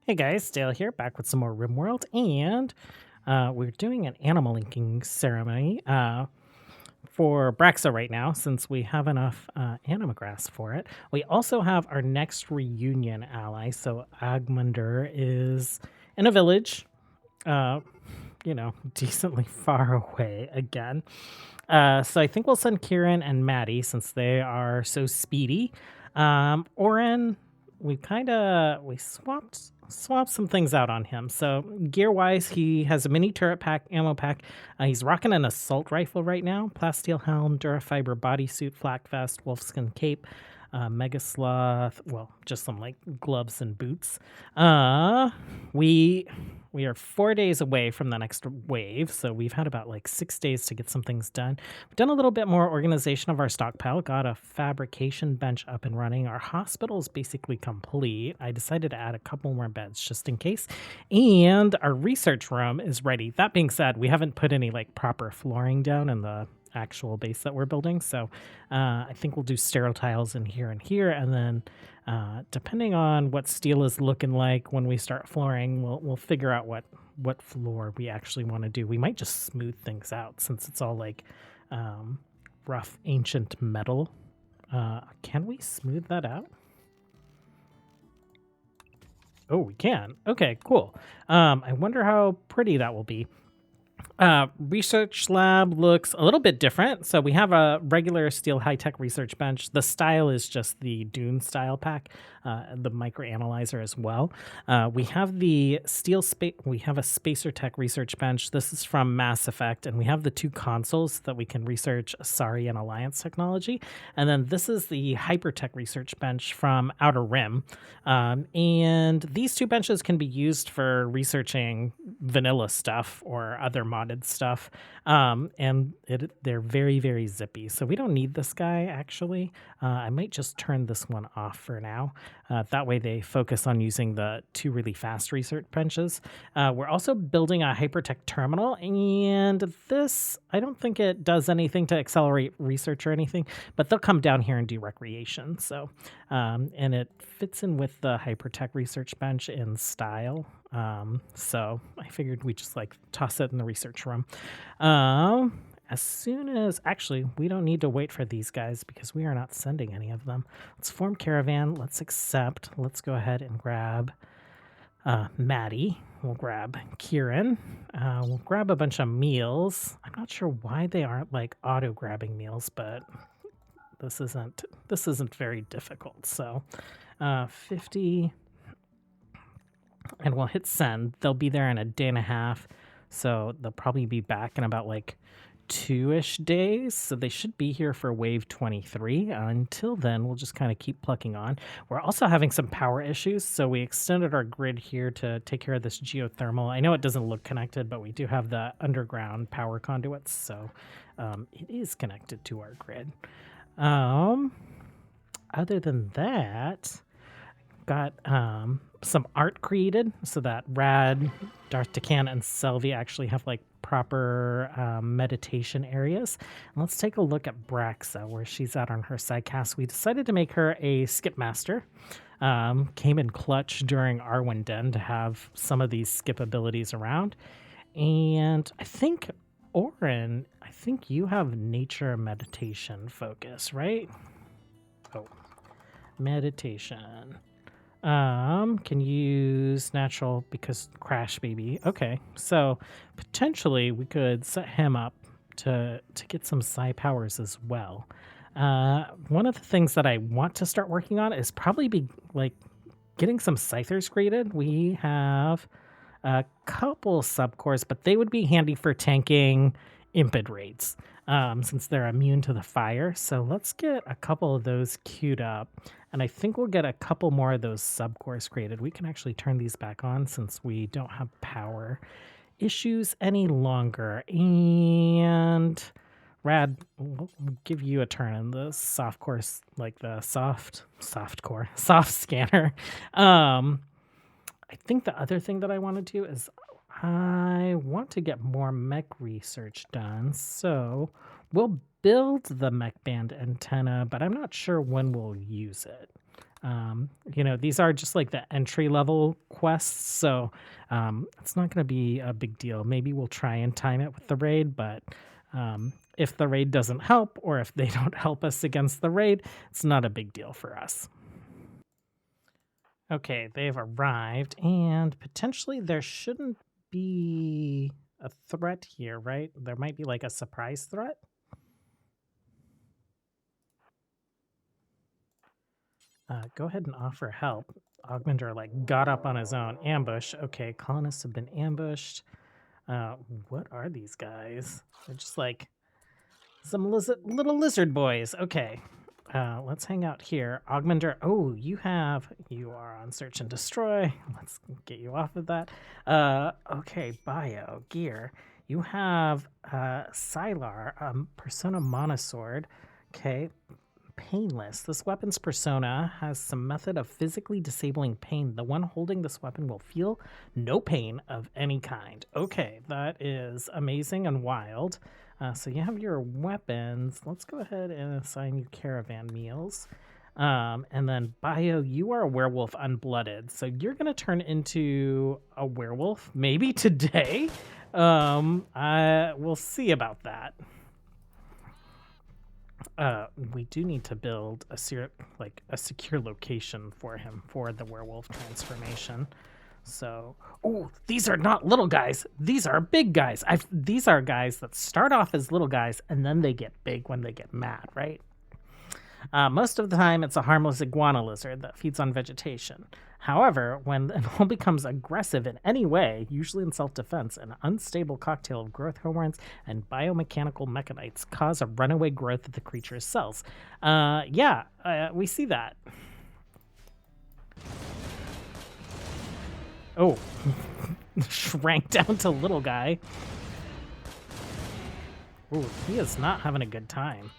Hey guys, Dale here, back with some more RimWorld, and we're doing an animal linking ceremony for Braxa right now, since we have enough animagrass for it. We also have our next reunion ally, so Agmundur is in a village, uh, decently far away again. So I think we'll send Kieran and Maddie since they are so speedy. Oren, we swapped some things out on him. So gear wise, he has a mini turret pack, ammo pack. He's rocking an assault rifle right now, plasteel helm, durafiber bodysuit, flak vest, wolfskin cape. Mega Sloth, well, just some like gloves and boots. We we are 4 days away from the next wave, so we've had about like 6 days to get some things done. We've done a little bit more organization of our stockpile, got a fabrication bench up and running. Our hospital is basically complete. I decided to add a couple more beds just in case. And our research room is ready. That being said, we haven't put any like proper flooring down in the actual base that we're building. So I think we'll do sterile tiles in here and here. And then depending on what steel is looking like when we start flooring, we'll figure out what floor we actually want to do. We might just smooth things out since it's all like rough ancient metal. Can we smooth that out? Oh, we can. Okay, cool. I wonder how pretty that will be. Research lab looks a little bit different. So we have a regular steel high-tech research bench. The style is just the Dune style pack, the microanalyzer as well. We have the steel space. We have a Spacer Tech research bench. This is from Mass Effect, and we have the two consoles that we can research Asari and Alliance technology. And then this is the Hypertech research bench from Outer Rim. And these two benches can be used for researching vanilla stuff or other modded stuff. They're very, very zippy. So we don't need this guy, actually. I might just turn this one off for now. That way they focus on using the two really fast research benches. We're also building a Hypertech terminal, and this, I don't think it does anything to accelerate research or anything, but they'll come down here and do recreation. So, and it fits in with the Hypertech research bench in style. So I figured we just like toss it in the research room. As soon as, actually, we don't need to wait for these guys because we are not sending any of them. Let's form caravan. Let's accept. Let's go ahead and grab Maddie. We'll grab Kieran. We'll grab a bunch of meals. I'm not sure why they aren't like auto grabbing meals, but this isn't very difficult. So 50, and we'll hit send. They'll be there in a day and a half, so they'll probably be back in about like 2-ish days, so they should be here for wave 23. Until then, we'll just kind of keep plucking on. We're also having some power issues, so we extended our grid here to take care of this geothermal. I know it doesn't look connected, but we do have the underground power conduits, so it is connected to our grid. Other than that, got some art created so that Rad, Darth Decan, and Selvi actually have like proper meditation areas. And let's take a look at Braxa, where she's at on her sidecast. We decided to make her a skip master. Came in clutch during Arwen Den to have some of these skip abilities around. And I think, Oren, I think you have nature meditation focus, right? Oh, meditation. Can use natural because crash baby. Okay, so potentially we could set him up to get some psi powers as well. One of the things that I want to start working on is probably be like getting some scythers created. We have a couple subcores, but they would be handy for tanking impid raids. Since they're immune to the fire. So let's get a couple of those queued up. And I think we'll get a couple more of those subcores created. We can actually turn these back on since we don't have power issues any longer. And Rad, we'll give you a turn in the soft course, like the soft scanner. I think the other thing that I want to do is I want to get more mech research done, so we'll build the mech band antenna, but I'm not sure when we'll use it. These are just like the entry level quests, so it's not going to be a big deal. Maybe we'll try and time it with the raid, but if the raid doesn't help or if they don't help us against the raid, it's not a big deal for us. Okay, they've arrived, and potentially there shouldn't be a threat here, right? There might be like a surprise threat. Go ahead and offer help. Augmenter like got up on his own. Ambush. Okay, colonists have been ambushed. What are these guys? They're just like some little lizard boys. Okay. Let's hang out here. Augmenter. Oh, you are on search and destroy. Let's get you off of that. Okay, bio, gear. You have Sylar, Persona Monosword. Okay. Painless. This weapon's persona has some method of physically disabling pain. The one holding this weapon will feel no pain of any kind. Okay, that is amazing and wild. So you have your weapons. Let's go ahead and assign you caravan meals. And then bio, you are a werewolf unblooded. So you're going to turn into a werewolf maybe today. We'll see about that. We do need to build a secure location for him for the werewolf transformation. So, oh, these are not little guys. These are big guys. These are guys that start off as little guys and then they get big when they get mad, right? Most of the time, it's a harmless iguana lizard that feeds on vegetation. However, when an animal becomes aggressive in any way, usually in self-defense, an unstable cocktail of growth hormones and biomechanical mechanites cause a runaway growth of the creature's cells. We see that. Oh, shrank down to little guy. Oh, he is not having a good time.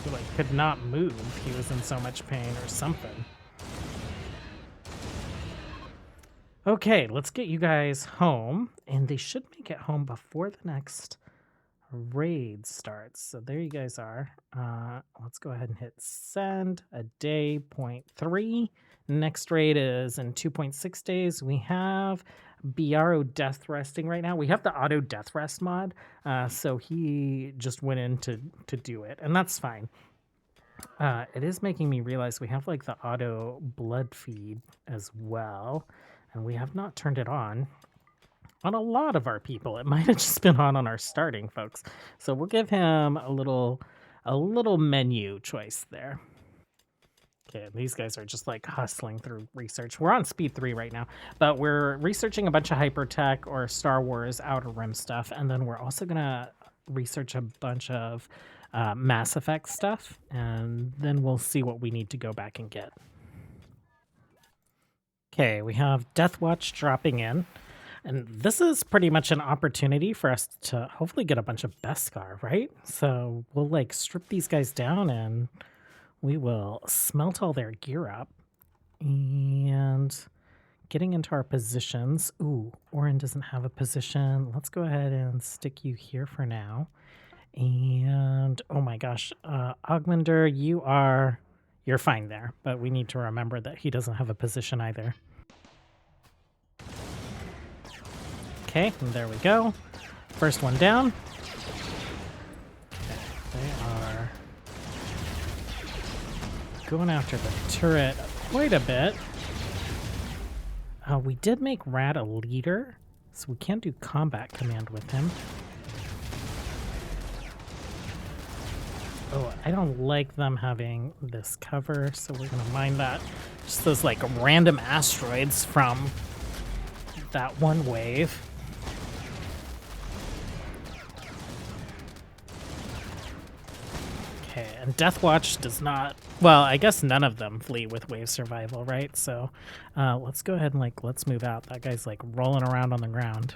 He could not move. He was in so much pain or something. Okay, let's get you guys home, and they should make it home before the next raid starts. So there you guys are. Let's go ahead and hit send a day 0.3. Next raid is in 2.6 days. We have BRO death resting right now. We have the auto death rest mod, so he just went in to do it, and that's fine. It is making me realize we have like the auto blood feed as well, and we have not turned it on a lot of our people. It might have just been on our starting folks, so we'll give him a little menu choice there. Okay, these guys are just like hustling through research. We're on speed 3 right now, but we're researching a bunch of hypertech or Star Wars Outer Rim stuff, and then we're also gonna research a bunch of Mass Effect stuff, and then we'll see what we need to go back and get. Okay, we have Death Watch dropping in, and this is pretty much an opportunity for us to hopefully get a bunch of Beskar, right? So we'll like strip these guys down and we will smelt all their gear up, and getting into our positions. Ooh, Orin doesn't have a position. Let's go ahead and stick you here for now. And oh my gosh, Augmenter, you're fine there, but we need to remember that he doesn't have a position either. Okay, and there we go. First one down. Okay, they are going after the turret quite a bit. We did make Rad a leader, so we can't do combat command with him. Oh, I don't like them having this cover, so we're gonna mine that. Just those like random asteroids from that one wave. Okay, and Deathwatch does not... Well, I guess none of them flee with wave survival, right? So let's go ahead and let's move out. That guy's like rolling around on the ground.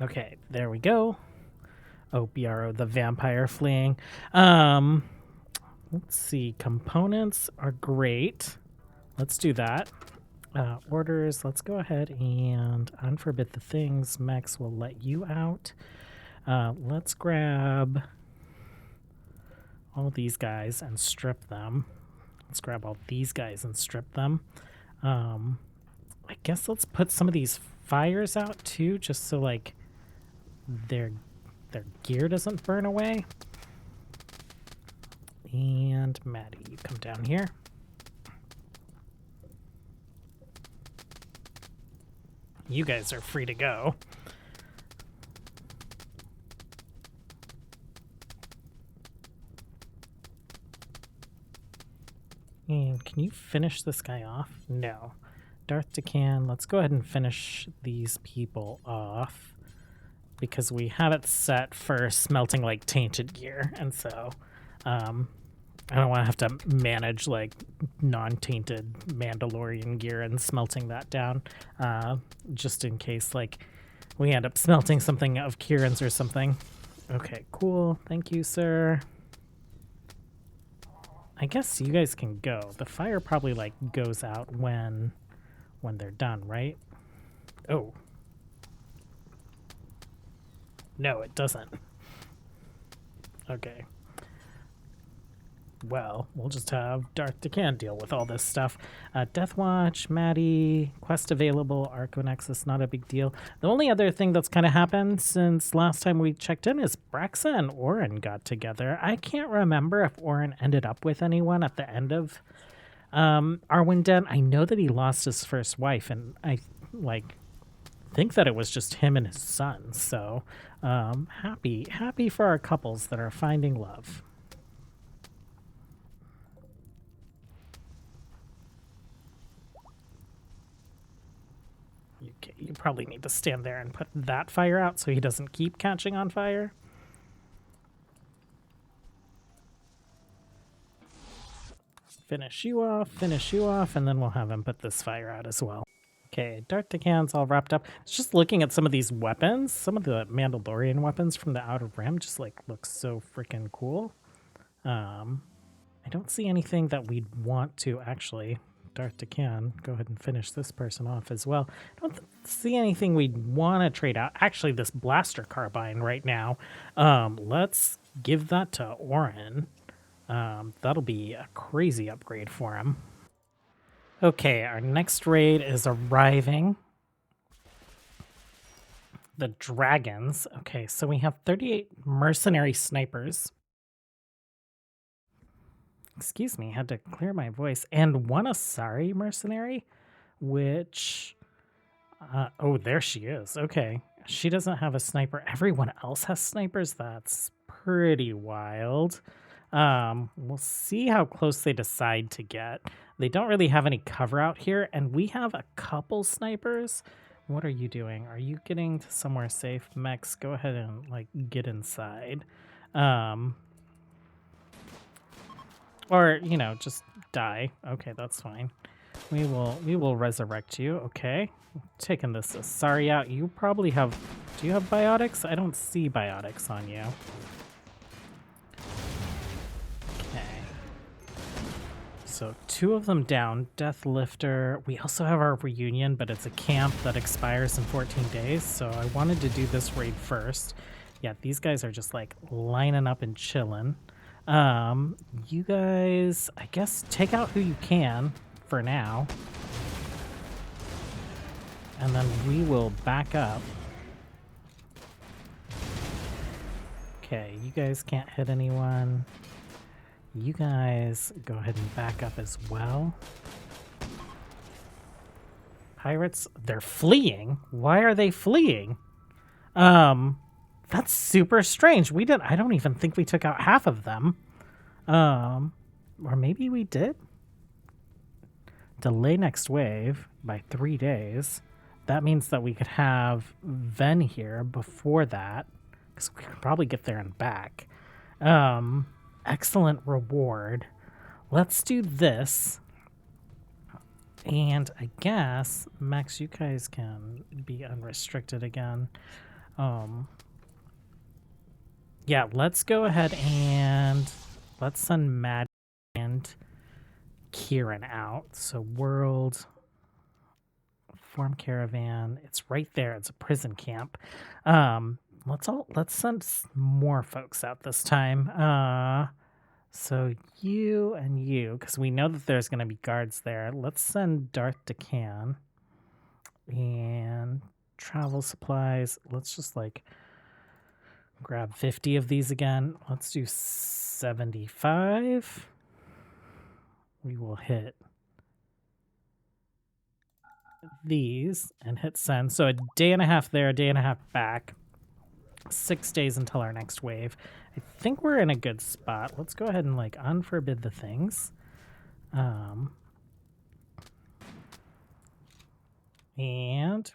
Okay, there we go. Oh, BRO, the vampire fleeing. Let's see. Components are great. Let's do that. Orders, let's go ahead and unforbid the things. Max will let you out. Let's grab all these guys and strip them. Let's grab all these guys and strip them. I guess let's put some of these fires out too, just so like their gear doesn't burn away. And Maddie, you come down here. You guys are free to go. And can you finish this guy off? No. Darth Decan, let's go ahead and finish these people off because we have it set for smelting like tainted gear, and so I don't want to have to manage like non-tainted Mandalorian gear and smelting that down, just in case like we end up smelting something of Kieran's or something. Okay, cool. Thank you, sir. I guess you guys can go. The fire probably like goes out when they're done, right? Oh. No, it doesn't. Okay. Well, we'll just have Darth Decan deal with all this stuff. Deathwatch, Maddie, quest available, Arco Nexus, not a big deal. The only other thing that's kind of happened since last time we checked in is Braxa and Orin got together. I can't remember if Orin ended up with anyone at the end of Arwen Den. I know that he lost his first wife, and I think that it was just him and his son. So happy for our couples that are finding love. You probably need to stand there and put that fire out so he doesn't keep catching on fire. Finish you off, and then we'll have him put this fire out as well. Okay, Darth Decan's all wrapped up. Just looking at some of these weapons, some of the Mandalorian weapons from the Outer Rim just like look so freaking cool. I don't see anything that we'd want to actually. Darth Decan, go ahead and finish this person off as well. I don't see anything we'd want to trade out. Actually, this blaster carbine right now. Let's give that to Orin. That'll be a crazy upgrade for him. Okay, our next raid is arriving. The dragons. Okay, so we have 38 mercenary snipers. Excuse me, had to clear my voice. And one Asari mercenary, which... oh, there she is. Okay. She doesn't have a sniper. Everyone else has snipers. That's pretty wild. We'll see how close they decide to get. They don't really have any cover out here, and we have a couple snipers. What are you doing? Are you getting to somewhere safe? Mex, go ahead and, like, get inside. Or, you know, just die. Okay, that's fine. We will resurrect you. Okay. Taking this Asari out. You probably have... Do you have biotics? I don't see biotics on you. Okay. So 2 of them down. Death Lifter. We also have our reunion, but it's a camp that expires in 14 days. So I wanted to do this raid first. Yeah, these guys are just like lining up and chilling. You guys, I guess, take out who you can for now. And then we will back up. Okay, you guys can't hit anyone. You guys go ahead and back up as well. Pirates, they're fleeing. Why are they fleeing? That's super strange. I don't even think we took out half of them. Or maybe we did? Delay next wave by 3 days. That means that we could have Ven here before that, because we could probably get there and back. Excellent reward. Let's do this. And I guess, Max, you guys can be unrestricted again. Yeah, let's go ahead and let's send Matt and Kieran out. So world, form caravan, it's right there. It's a prison camp. let's send more folks out this time. So you and you, because we know that there's going to be guards there. Let's send Darth Decan and travel supplies. Let's just like grab 50 of these again. Let's do 75. We will hit these and hit send. So a day and a half there, a day and a half back. 6 days until our next wave. I think we're in a good spot. Let's go ahead and like unforbid the things. And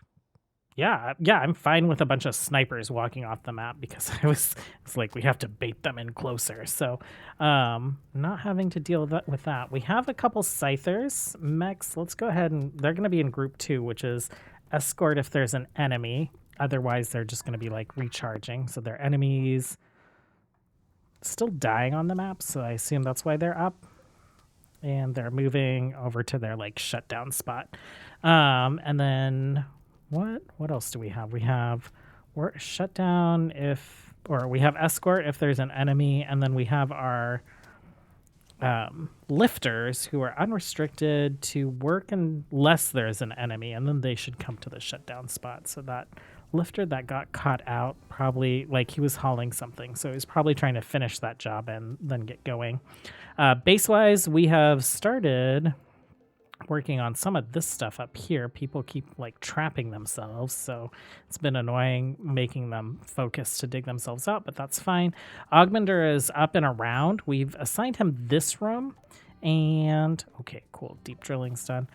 yeah, I'm fine with a bunch of snipers walking off the map because it's like we have to bait them in closer. So not having to deal with that. We have a couple scythers, mechs. Let's go ahead and they're going to be in group 2, which is escort if there's an enemy. Otherwise, they're just going to be like recharging. So their enemies still dying on the map. So I assume that's why they're up. And they're moving over to their like shutdown spot. And then what else do we have? We have shutdown we have escort if there's an enemy. And then we have our lifters who are unrestricted to work unless there's an enemy. And then they should come to the shutdown spot. So that lifter that got caught out, probably like he was hauling something, so he's probably trying to finish that job and then get going. Base wise, we have started working on some of this stuff up here. People keep like trapping themselves, so it's been annoying making them focus to dig themselves out, but that's fine. Augmenter is up and around. We've assigned him this room. And okay, cool. Deep drilling's done.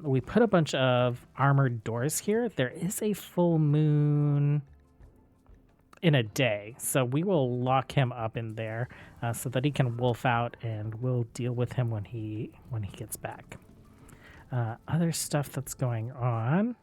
We put a bunch of armored doors here. There is a full moon in a day, so we will lock him up in there so that he can wolf out, and we'll deal with him when he gets back. Other stuff that's going on,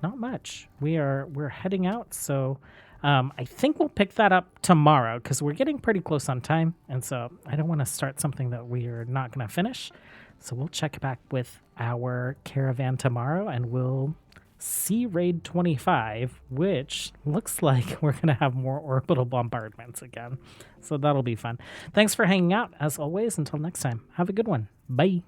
not much. We're heading out, so I think we'll pick that up tomorrow because we're getting pretty close on time, and so I don't want to start something that we're not going to finish. So we'll check back with our caravan tomorrow, and we'll see Raid 25, which looks like we're going to have more orbital bombardments again. So that'll be fun. Thanks for hanging out, as always. Until next time, have a good one. Bye.